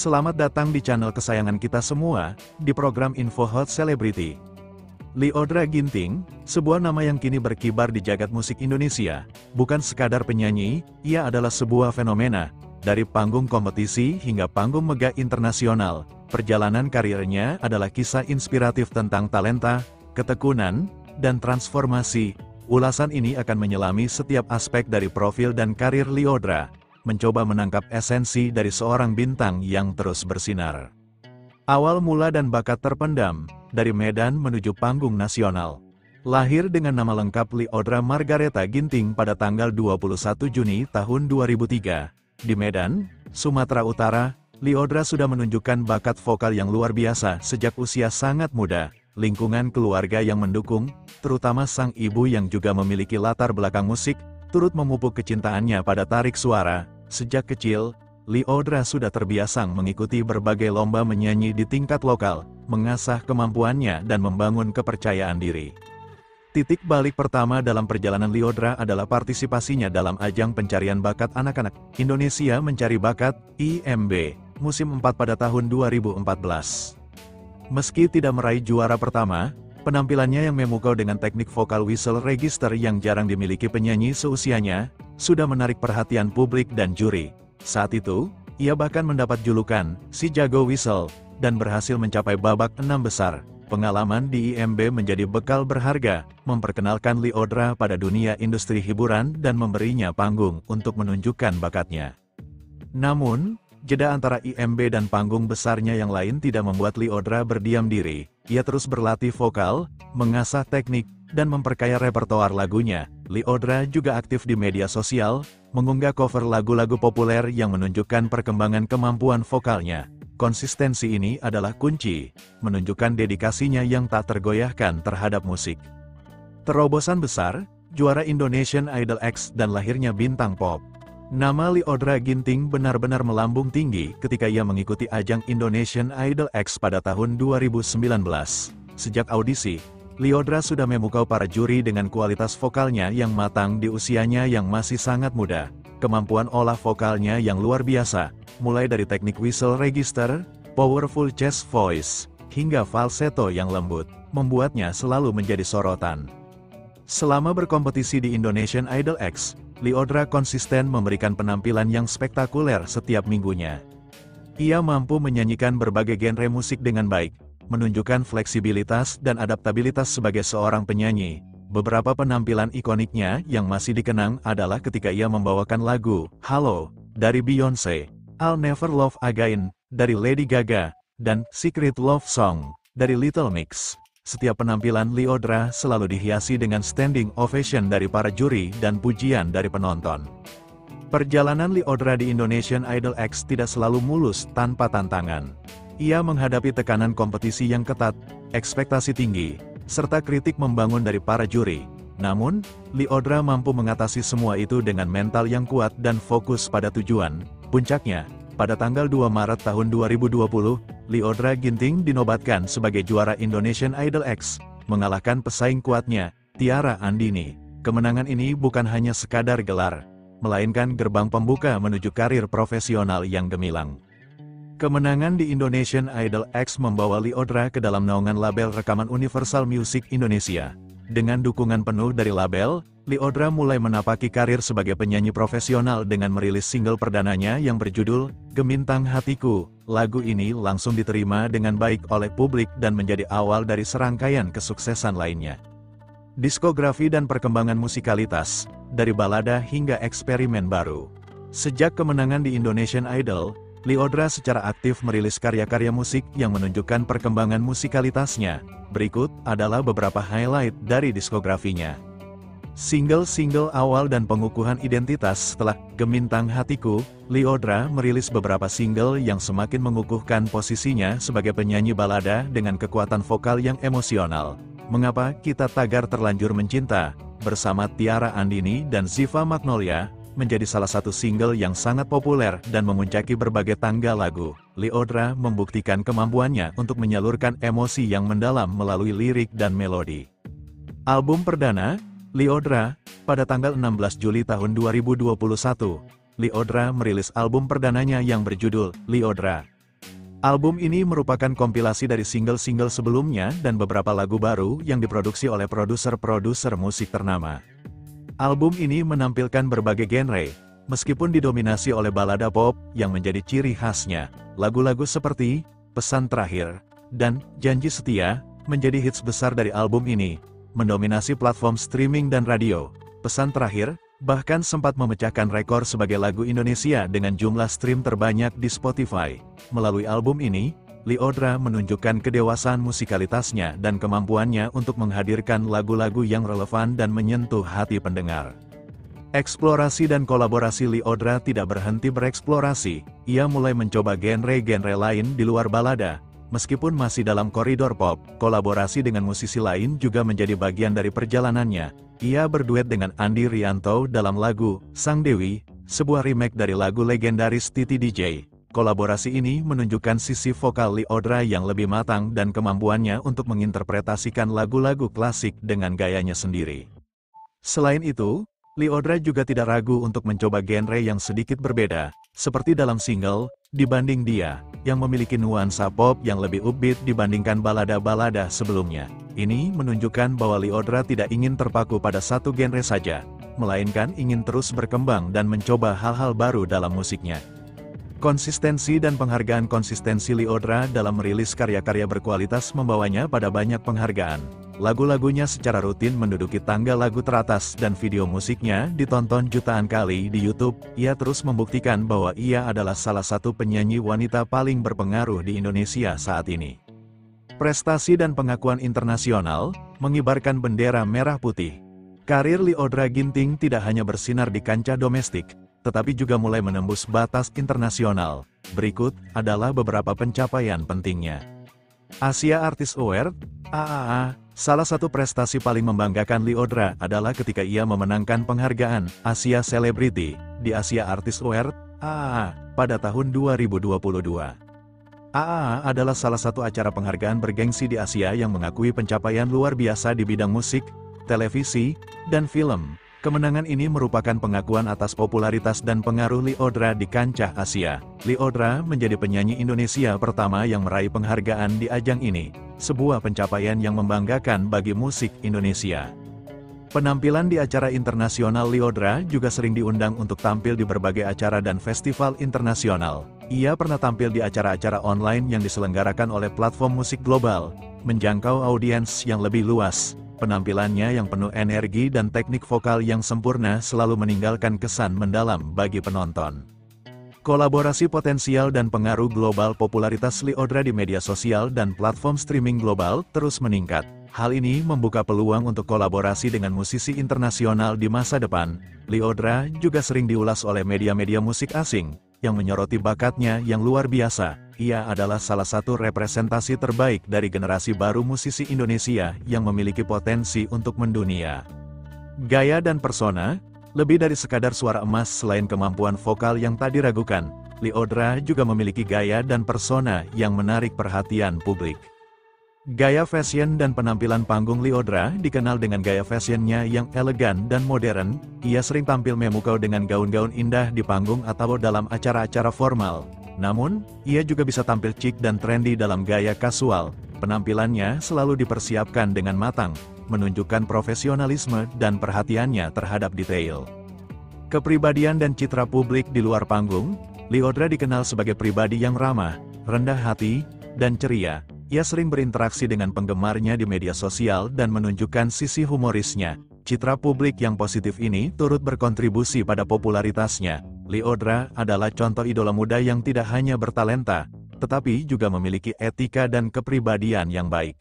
Selamat datang di channel kesayangan kita semua, di program Info Hot Celebrity. Lyodra Ginting, sebuah nama yang kini berkibar di jagat musik Indonesia, bukan sekadar penyanyi, ia adalah sebuah fenomena. Dari panggung kompetisi hingga panggung megah internasional, perjalanan karirnya adalah kisah inspiratif tentang talenta, ketekunan, dan transformasi. Ulasan ini akan menyelami setiap aspek dari profil dan karir Lyodra, mencoba menangkap esensi dari seorang bintang yang terus bersinar. Awal mula dan bakat terpendam, dari Medan menuju panggung nasional. Lahir dengan nama lengkap Lyodra Margaretha Ginting pada tanggal 21 Juni tahun 2003. Di Medan, Sumatera Utara, Lyodra sudah menunjukkan bakat vokal yang luar biasa sejak usia sangat muda. Lingkungan keluarga yang mendukung, terutama sang ibu yang juga memiliki latar belakang musik, turut memupuk kecintaannya pada tarik suara. Sejak kecil, Lyodra sudah terbiasa mengikuti berbagai lomba menyanyi di tingkat lokal, mengasah kemampuannya dan membangun kepercayaan diri. Titik balik pertama dalam perjalanan Lyodra adalah partisipasinya dalam ajang pencarian bakat anak-anak Indonesia Mencari Bakat, IMB, musim 4 pada tahun 2014. Meski tidak meraih juara pertama, penampilannya yang memukau dengan teknik vokal whistle register yang jarang dimiliki penyanyi seusianya, sudah menarik perhatian publik dan juri. Saat itu, ia bahkan mendapat julukan, si jago whistle, dan berhasil mencapai babak 6 besar. Pengalaman di IMB menjadi bekal berharga, memperkenalkan Lyodra pada dunia industri hiburan dan memberinya panggung untuk menunjukkan bakatnya. Namun, jeda antara IMB dan panggung besarnya yang lain tidak membuat Lyodra berdiam diri. Ia terus berlatih vokal, mengasah teknik, dan memperkaya repertoar lagunya. Lyodra juga aktif di media sosial, mengunggah cover lagu-lagu populer yang menunjukkan perkembangan kemampuan vokalnya. Konsistensi ini adalah kunci, menunjukkan dedikasinya yang tak tergoyahkan terhadap musik. Terobosan besar, juara Indonesian Idol X dan lahirnya bintang pop. Nama Lyodra Ginting benar-benar melambung tinggi ketika ia mengikuti ajang Indonesian Idol X pada tahun 2019. Sejak audisi, Lyodra sudah memukau para juri dengan kualitas vokalnya yang matang di usianya yang masih sangat muda. Kemampuan olah vokalnya yang luar biasa, mulai dari teknik whistle register, powerful chest voice, hingga falsetto yang lembut, membuatnya selalu menjadi sorotan. Selama berkompetisi di Indonesian Idol X, Lyodra konsisten memberikan penampilan yang spektakuler setiap minggunya. Ia mampu menyanyikan berbagai genre musik dengan baik, menunjukkan fleksibilitas dan adaptabilitas sebagai seorang penyanyi. Beberapa penampilan ikoniknya yang masih dikenang adalah ketika ia membawakan lagu "Hello" dari Beyoncé, "I'll Never Love Again" dari Lady Gaga, dan "Secret Love Song" dari Little Mix. Setiap penampilan Lyodra selalu dihiasi dengan standing ovation dari para juri dan pujian dari penonton. Perjalanan Lyodra di Indonesian Idol X tidak selalu mulus tanpa tantangan. Ia menghadapi tekanan kompetisi yang ketat, ekspektasi tinggi, serta kritik membangun dari para juri. Namun, Lyodra mampu mengatasi semua itu dengan mental yang kuat dan fokus pada tujuan. Puncaknya, pada tanggal 2 Maret tahun 2020, Lyodra Ginting dinobatkan sebagai juara Indonesian Idol X, mengalahkan pesaing kuatnya, Tiara Andini. Kemenangan ini bukan hanya sekadar gelar, melainkan gerbang pembuka menuju karir profesional yang gemilang. Kemenangan di Indonesian Idol X membawa Lyodra ke dalam naungan label rekaman Universal Music Indonesia. Dengan dukungan penuh dari label, Lyodra mulai menapaki karir sebagai penyanyi profesional dengan merilis single perdananya yang berjudul "Gemintang Hatiku". Lagu ini langsung diterima dengan baik oleh publik dan menjadi awal dari serangkaian kesuksesan lainnya. Diskografi dan perkembangan musikalitas, dari balada hingga eksperimen baru. Sejak kemenangan di Indonesian Idol, Lyodra secara aktif merilis karya-karya musik yang menunjukkan perkembangan musikalitasnya. Berikut adalah beberapa highlight dari diskografinya. Single-single awal dan pengukuhan identitas. Setelah "Gemintang Hatiku", Lyodra merilis beberapa single yang semakin mengukuhkan posisinya sebagai penyanyi balada dengan kekuatan vokal yang emosional. "Mengapa Kita Tagar Terlanjur Mencinta" bersama Tiara Andini dan Ziva Magnolia menjadi salah satu single yang sangat populer dan memuncaki berbagai tangga lagu. Lyodra membuktikan kemampuannya untuk menyalurkan emosi yang mendalam melalui lirik dan melodi. Album perdana, Lyodra, pada tanggal 16 Juli tahun 2021, Lyodra merilis album perdananya yang berjudul Lyodra. Album ini merupakan kompilasi dari single-single sebelumnya dan beberapa lagu baru yang diproduksi oleh produser-produser musik ternama. Album ini menampilkan berbagai genre, meskipun didominasi oleh balada pop yang menjadi ciri khasnya. Lagu-lagu seperti Pesan Terakhir dan Janji Setia menjadi hits besar dari album ini, mendominasi platform streaming dan radio. Pesan Terakhir bahkan sempat memecahkan rekor sebagai lagu Indonesia dengan jumlah stream terbanyak di Spotify. Melalui album ini, Lyodra menunjukkan kedewasaan musikalitasnya dan kemampuannya untuk menghadirkan lagu-lagu yang relevan dan menyentuh hati pendengar. Eksplorasi dan kolaborasi Lyodra tidak berhenti bereksplorasi, ia mulai mencoba genre-genre lain di luar balada. Meskipun masih dalam koridor pop, kolaborasi dengan musisi lain juga menjadi bagian dari perjalanannya. Ia berduet dengan Andi Rianto dalam lagu Sang Dewi, sebuah remake dari lagu legendaris Titi DJ. Kolaborasi ini menunjukkan sisi vokal Lyodra yang lebih matang dan kemampuannya untuk menginterpretasikan lagu-lagu klasik dengan gayanya sendiri. Selain itu, Lyodra juga tidak ragu untuk mencoba genre yang sedikit berbeda, seperti dalam single Dibanding Dia, yang memiliki nuansa pop yang lebih upbeat dibandingkan balada-balada sebelumnya. Ini menunjukkan bahwa Lyodra tidak ingin terpaku pada satu genre saja, melainkan ingin terus berkembang dan mencoba hal-hal baru dalam musiknya. Konsistensi dan penghargaan. Konsistensi Lyodra dalam merilis karya-karya berkualitas membawanya pada banyak penghargaan. Lagu-lagunya secara rutin menduduki tangga lagu teratas dan video musiknya ditonton jutaan kali di YouTube. Ia terus membuktikan bahwa ia adalah salah satu penyanyi wanita paling berpengaruh di Indonesia saat ini. Prestasi dan pengakuan internasional mengibarkan bendera merah putih. Karir Lyodra Ginting tidak hanya bersinar di kancah domestik, tetapi juga mulai menembus batas internasional. Berikut adalah beberapa pencapaian pentingnya. Asia Artist Award, AAA. Salah satu prestasi paling membanggakan Lyodra adalah ketika ia memenangkan penghargaan Asia Celebrity di Asia Artist Award, AAA, pada tahun 2022. AAA adalah salah satu acara penghargaan bergengsi di Asia yang mengakui pencapaian luar biasa di bidang musik, televisi, dan film. Kemenangan ini merupakan pengakuan atas popularitas dan pengaruh Lyodra di kancah Asia. Lyodra menjadi penyanyi Indonesia pertama yang meraih penghargaan di ajang ini, sebuah pencapaian yang membanggakan bagi musik Indonesia. Penampilan di acara internasional. Lyodra juga sering diundang untuk tampil di berbagai acara dan festival internasional. Ia pernah tampil di acara-acara online yang diselenggarakan oleh platform musik global, menjangkau audiens yang lebih luas. Penampilannya yang penuh energi dan teknik vokal yang sempurna selalu meninggalkan kesan mendalam bagi penonton. Kolaborasi potensial dan pengaruh global. Popularitas Lyodra di media sosial dan platform streaming global terus meningkat. Hal ini membuka peluang untuk kolaborasi dengan musisi internasional di masa depan. Lyodra juga sering diulas oleh media-media musik asing, yang menyoroti bakatnya yang luar biasa. Ia adalah salah satu representasi terbaik dari generasi baru musisi Indonesia yang memiliki potensi untuk mendunia. Gaya dan persona, lebih dari sekadar suara emas. Selain kemampuan vokal yang tak diragukan, Lyodra juga memiliki gaya dan persona yang menarik perhatian publik. Gaya fashion dan penampilan panggung. Lyodra dikenal dengan gaya fashionnya yang elegan dan modern. Ia sering tampil memukau dengan gaun-gaun indah di panggung atau dalam acara-acara formal. Namun, ia juga bisa tampil chic dan trendy dalam gaya kasual. Penampilannya selalu dipersiapkan dengan matang, menunjukkan profesionalisme dan perhatiannya terhadap detail. Kepribadian dan citra publik. Di luar panggung, Lyodra dikenal sebagai pribadi yang ramah, rendah hati, dan ceria. Ia sering berinteraksi dengan penggemarnya di media sosial dan menunjukkan sisi humorisnya. Citra publik yang positif ini turut berkontribusi pada popularitasnya. Lyodra adalah contoh idola muda yang tidak hanya bertalenta, tetapi juga memiliki etika dan kepribadian yang baik.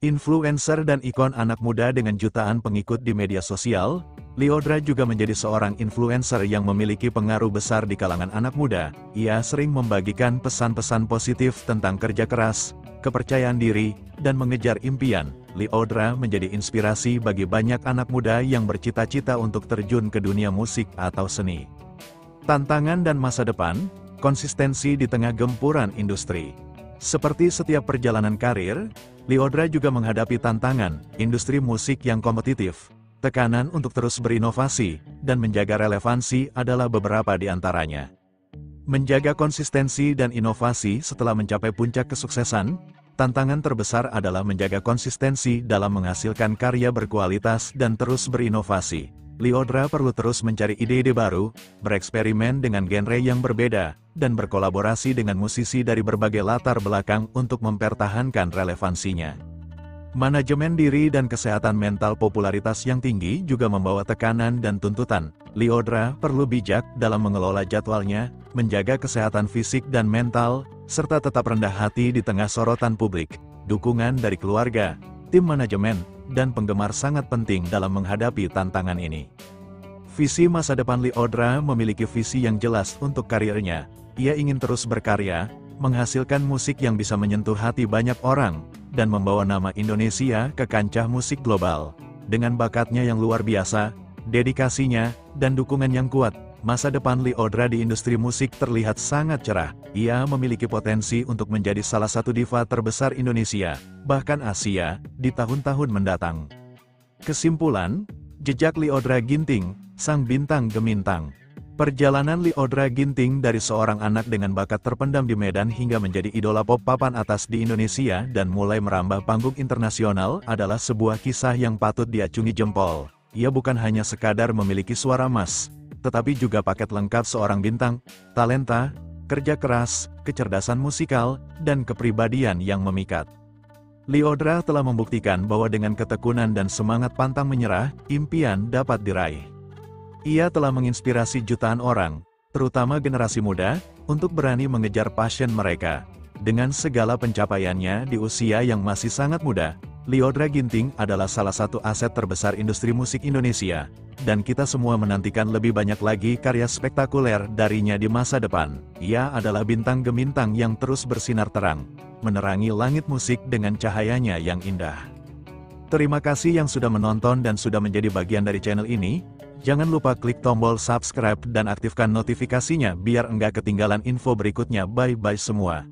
Influencer dan ikon anak muda dengan jutaan pengikut di media sosial, Lyodra juga menjadi seorang influencer yang memiliki pengaruh besar di kalangan anak muda. Ia sering membagikan pesan-pesan positif tentang kerja keras, kepercayaan diri, dan mengejar impian. Lyodra menjadi inspirasi bagi banyak anak muda yang bercita-cita untuk terjun ke dunia musik atau seni. Tantangan dan masa depan, konsistensi di tengah gempuran industri. Seperti setiap perjalanan karir, Lyodra juga menghadapi tantangan, industri musik yang kompetitif. Tekanan untuk terus berinovasi, dan menjaga relevansi adalah beberapa di antaranya. Menjaga konsistensi dan inovasi setelah mencapai puncak kesuksesan, tantangan terbesar adalah menjaga konsistensi dalam menghasilkan karya berkualitas dan terus berinovasi. Lyodra perlu terus mencari ide-ide baru, bereksperimen dengan genre yang berbeda, dan berkolaborasi dengan musisi dari berbagai latar belakang untuk mempertahankan relevansinya. Manajemen diri dan kesehatan mental. Popularitas yang tinggi juga membawa tekanan dan tuntutan. Lyodra perlu bijak dalam mengelola jadwalnya, menjaga kesehatan fisik dan mental, serta tetap rendah hati di tengah sorotan publik. Dukungan dari keluarga, tim manajemen, dan penggemar sangat penting dalam menghadapi tantangan ini. Visi masa depan. Lyodra memiliki visi yang jelas untuk karirnya. Ia ingin terus berkarya, menghasilkan musik yang bisa menyentuh hati banyak orang, dan membawa nama Indonesia ke kancah musik global. Dengan bakatnya yang luar biasa, dedikasinya, dan dukungan yang kuat, masa depan Lyodra di industri musik terlihat sangat cerah. Ia memiliki potensi untuk menjadi salah satu diva terbesar Indonesia, bahkan Asia, di tahun-tahun mendatang. Kesimpulan, jejak Lyodra Ginting, sang bintang gemintang. Perjalanan Lyodra Ginting dari seorang anak dengan bakat terpendam di Medan hingga menjadi idola pop papan atas di Indonesia dan mulai merambah panggung internasional adalah sebuah kisah yang patut diacungi jempol. Ia bukan hanya sekadar memiliki suara emas, tetapi juga paket lengkap seorang bintang, talenta, kerja keras, kecerdasan musikal, dan kepribadian yang memikat. Lyodra telah membuktikan bahwa dengan ketekunan dan semangat pantang menyerah, impian dapat diraih. Ia telah menginspirasi jutaan orang, terutama generasi muda, untuk berani mengejar passion mereka. Dengan segala pencapaiannya di usia yang masih sangat muda, Lyodra Ginting adalah salah satu aset terbesar industri musik Indonesia, dan kita semua menantikan lebih banyak lagi karya spektakuler darinya di masa depan. Ia adalah bintang gemintang yang terus bersinar terang, menerangi langit musik dengan cahayanya yang indah. Terima kasih yang sudah menonton dan sudah menjadi bagian dari channel ini. Jangan lupa klik tombol subscribe dan aktifkan notifikasinya biar enggak ketinggalan info berikutnya. Bye-bye semua.